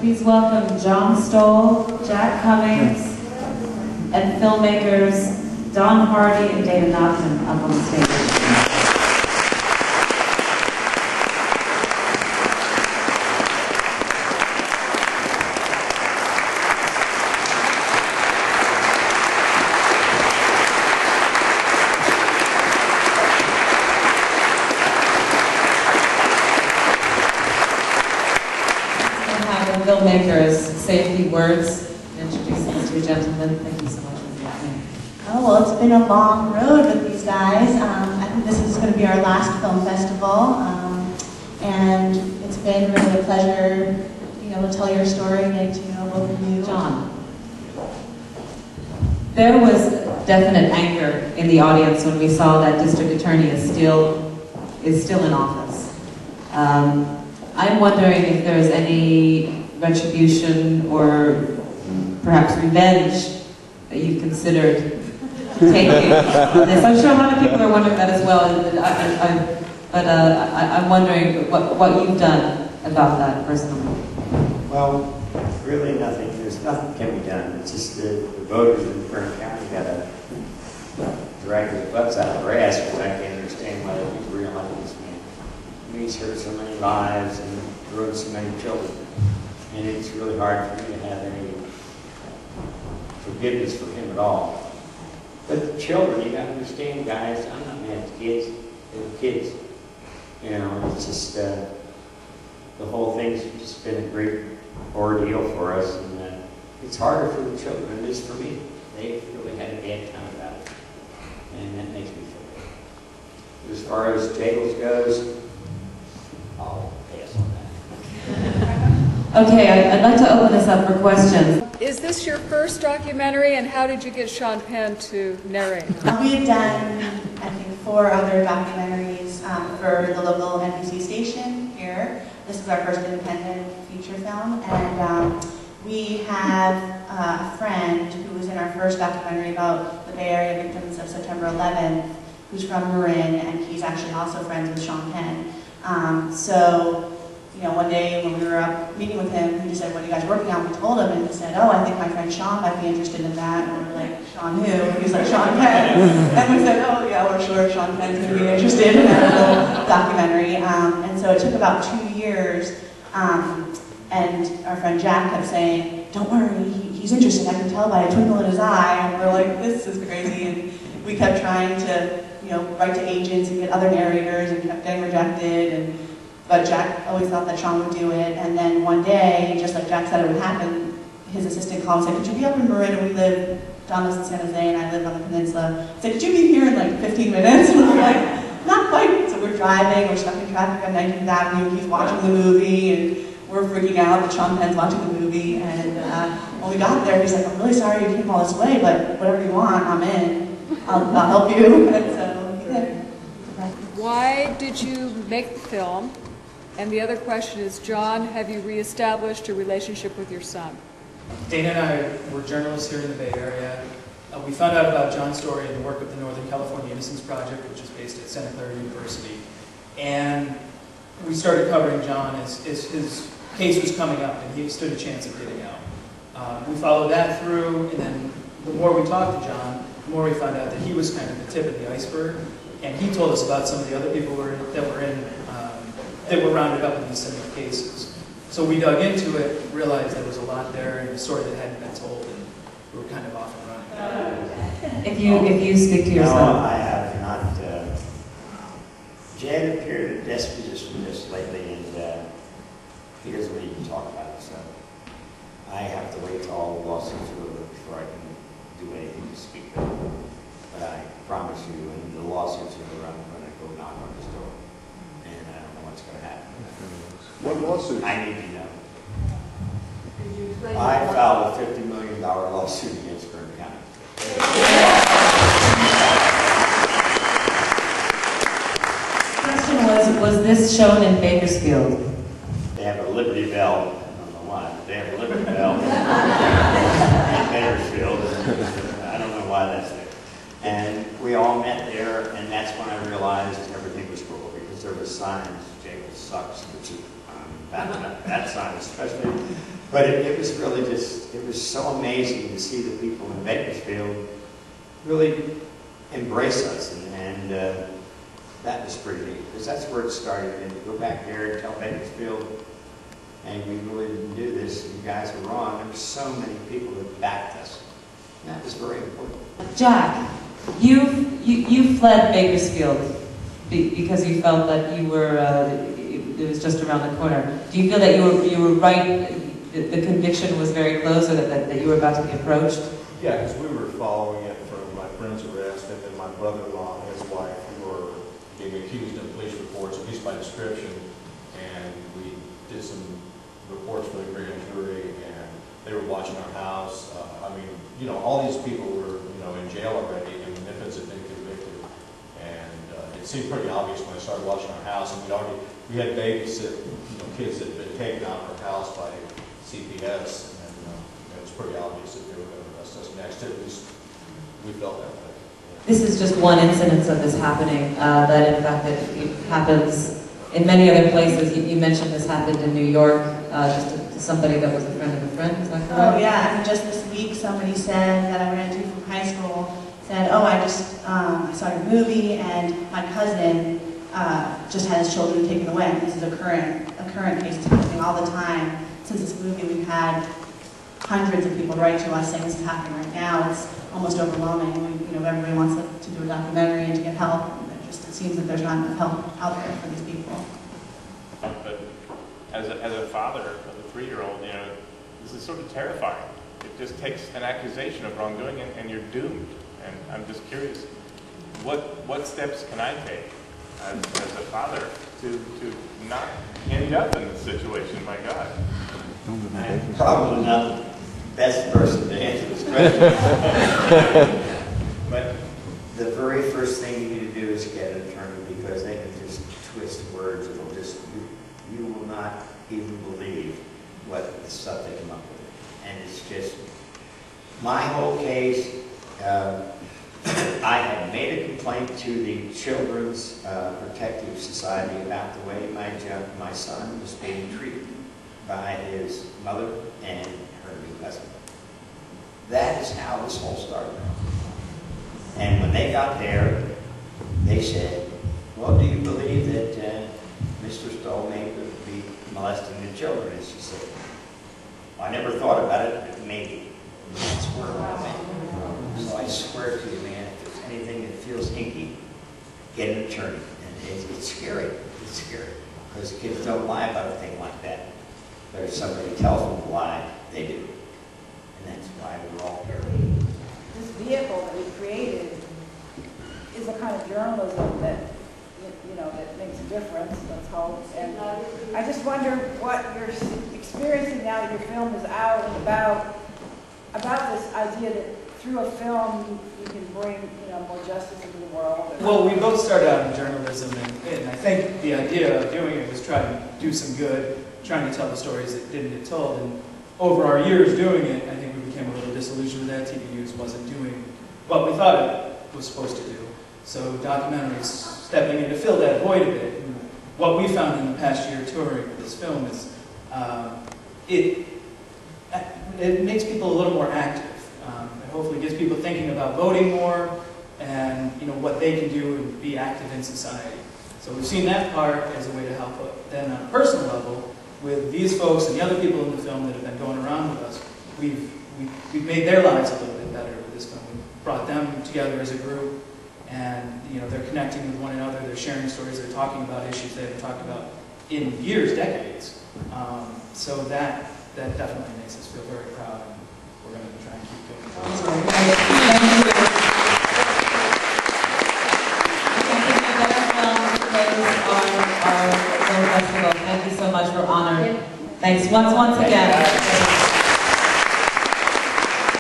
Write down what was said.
Please welcome John Stoll, Jack Cummings, and filmmakers Don Hardy and Dana Nachman up on the stage. Filmmakers say a few words and introduce these two gentlemen. Thank you so much for coming. Oh, well, it's been a long road with these guys. I think this is going to be our last film festival, and it's been really a pleasure being able to tell your story and getting to know both of you. John, there was definite anger in the audience when we saw that district attorney is still in office. I'm wondering if there's any retribution or perhaps revenge that you've considered taking on this. I'm sure a lot of people are wondering that as well, but I'm wondering what you've done about that personally. Well, really nothing. There's nothing can be done. It's just the voters in Kern County got to drag their butts out of their ass, because I can't understand why they keep re-electing this man. He's hurt so many lives and ruined so many children. And it's really hard for me to have any forgiveness for him at all. But the children, you gotta understand, guys, I'm not mad at the kids. They were kids. You know, it's just, the whole thing's just been a great ordeal for us. And it's harder for the children than it is for me. They've really had a bad time about it. And that makes me feel good. As far as jails goes, I'll pass on that. Okay, I'd like to open this up for questions. Is this your first documentary, and how did you get Sean Penn to narrate? We had done, I think, 4 other documentaries for the local NBC station here. This is our first independent feature film, and we have a friend who was in our first documentary about the Bay Area victims of September 11th, who's from Marin, and he's actually also friends with Sean Penn. So, you know, one day when we were up meeting with him, he just said, "What are you guys working on?" We told him, and he said, "Oh, I think my friend Sean might be interested in that." And we were like, "Sean who?" And he's like, "Sean Penn." And we said, "Oh yeah, we're sure Sean Penn's going to be interested in that little documentary." And so it took about 2 years, and our friend Jack kept saying, "Don't worry, he's interested. I can tell by a twinkle in his eye." And we're like, "This is crazy." And we kept trying to, you know, write to agents and get other narrators, and kept getting rejected. But Jack always thought that Sean would do it, and then one day, just like Jack said it would happen, his assistant called and said, "Could you be up in Marin?" And we live, Don lives in San Jose, and I live on the peninsula. He said, "Could you be here in like 15 minutes? And we're like, "Not quite." So we're driving, we're stuck in traffic on 19th Avenue, he's watching the movie, and we're freaking out that Sean Penn's watching the movie. And when we got there, he's like, "I'm really sorry you came all this way, but whatever you want, I'm in. I'll help you." And so he did. Why did you make the film? And the other question is, John, have you reestablished a relationship with your son? Dana and I were journalists here in the Bay Area. We found out about John's story in the work of the Northern California Innocence Project, which is based at Santa Clara University. And we started covering John as his case was coming up and he stood a chance of getting out. We followed that through, and then the more we talked to John, the more we found out that he was kind of the tip of the iceberg. And he told us about some of the other people that were rounded up in these similar cases. So we dug into it, realized there was a lot there, and a story that hadn't been told, and we were kind of off and running. If you speak to yourself. No, I have not. Jed appeared at desk position this lately, and he doesn't really even talk about it, so I have to wait till all the lawsuits are over before I can do anything to speak of. But I promise you, when the lawsuits are over, I'm going to go knock on his door. And I don't know what's going to happen. What lawsuit? I need to know. I filed a $50 million lawsuit against Kern County. The question was this shown in Bakersfield? They have a Liberty Bell. I don't know why, but they have a Liberty Bell in Bakersfield. I don't know why that's there. And we all met there, and that's when I realized everything was cool, because for the signs. Jacob sucks, which is that sign especially. But it was really just, it was so amazing to see the people in Bakersfield really embrace us, and that was pretty neat, because that's where it started. And to go back there and tell Bakersfield, and we really didn't do this, and you guys were wrong. There were so many people that backed us. And that was very important. Jack, you fled Bakersfield because you felt that you were, it was just around the corner. Do you feel that you were right, the conviction was very close, or that you were about to be approached? Yeah, because we were following it from my friend's arrest, and then my brother-in-law and his wife were being accused in police reports, at least by description, and we did some reports for the grand jury, and they were watching our house. I mean, you know, all these people were, you know, in jail already, and infants had been convicted, and it seemed pretty obvious when I started watching our house, and we had babies that, you know, kids that had been taken out of our house by CPS, and it was pretty obvious that they were going to arrest us next. At least we felt that way. This is just one incidence of this happening, that in fact it happens in many other places. You mentioned this happened in New York, just to somebody that was a friend of a friend, is that correct? Oh yeah, I mean, just this week somebody said that I ran into from high school, said, oh, I saw your movie, and my cousin just had his children taken away. This is a current case. It's happening all the time. Since this movie, we've had hundreds of people write to us saying this is happening right now. It's almost overwhelming. Everybody wants to do a documentary and to get help. And it seems that there's not enough help out there for these people. But as a father of a 3-year-old, this is sort of terrifying. It just takes an accusation of wrongdoing and you're doomed. And I'm just curious, what steps can I take as a father to not end up in this situation? My God. I'm probably not the best person to answer this question. But the very first thing you need to do is get an attorney, because they can just twist words. It'll just, you will not even believe what the stuff they come up with. And it's just, my whole case, I had made a complaint to the Children's Protective Society about the way my son was being treated by his mother and her new husband. That is how this whole started. And when they got there, they said, well, do you believe that Mr. Stoll may be molesting the children? And she said, well, I never thought about it, but maybe. And that's where I went. So I swear to you, man, if there's anything that feels hinky, get an attorney. And it's scary. It's scary. Because kids don't lie about a thing like that. But if somebody tells them to lie, they do. And that's why we're all here. This vehicle that we created is a kind of journalism that, that makes a difference, let's hope. And I just wonder what you're experiencing now that your film is out and about this idea that through a film you can bring, more justice into the world. Well, we both started out in journalism, and I think the idea of doing it was trying to do some good, trying to tell the stories that didn't get told. And over our years doing it, I think we became a little disillusioned with that. TV News wasn't doing what we thought it was supposed to do. So documentaries stepping in to fill that void a bit. And what we found in the past year touring with this film is it makes people a little more active. It hopefully gets people thinking about voting more and what they can do and be active in society. So we've seen that part as a way to help. Then on a personal level, with these folks and the other people in the film that have been going around with us, we've made their lives a little bit better with this film. We've brought them together as a group, and they're connecting with one another. They're sharing stories. They're talking about issues they haven't talked about in years, decades. So that definitely makes us feel very proud, and we're going to try and keep doing it. Thank you so much. We're honored. Thanks once again.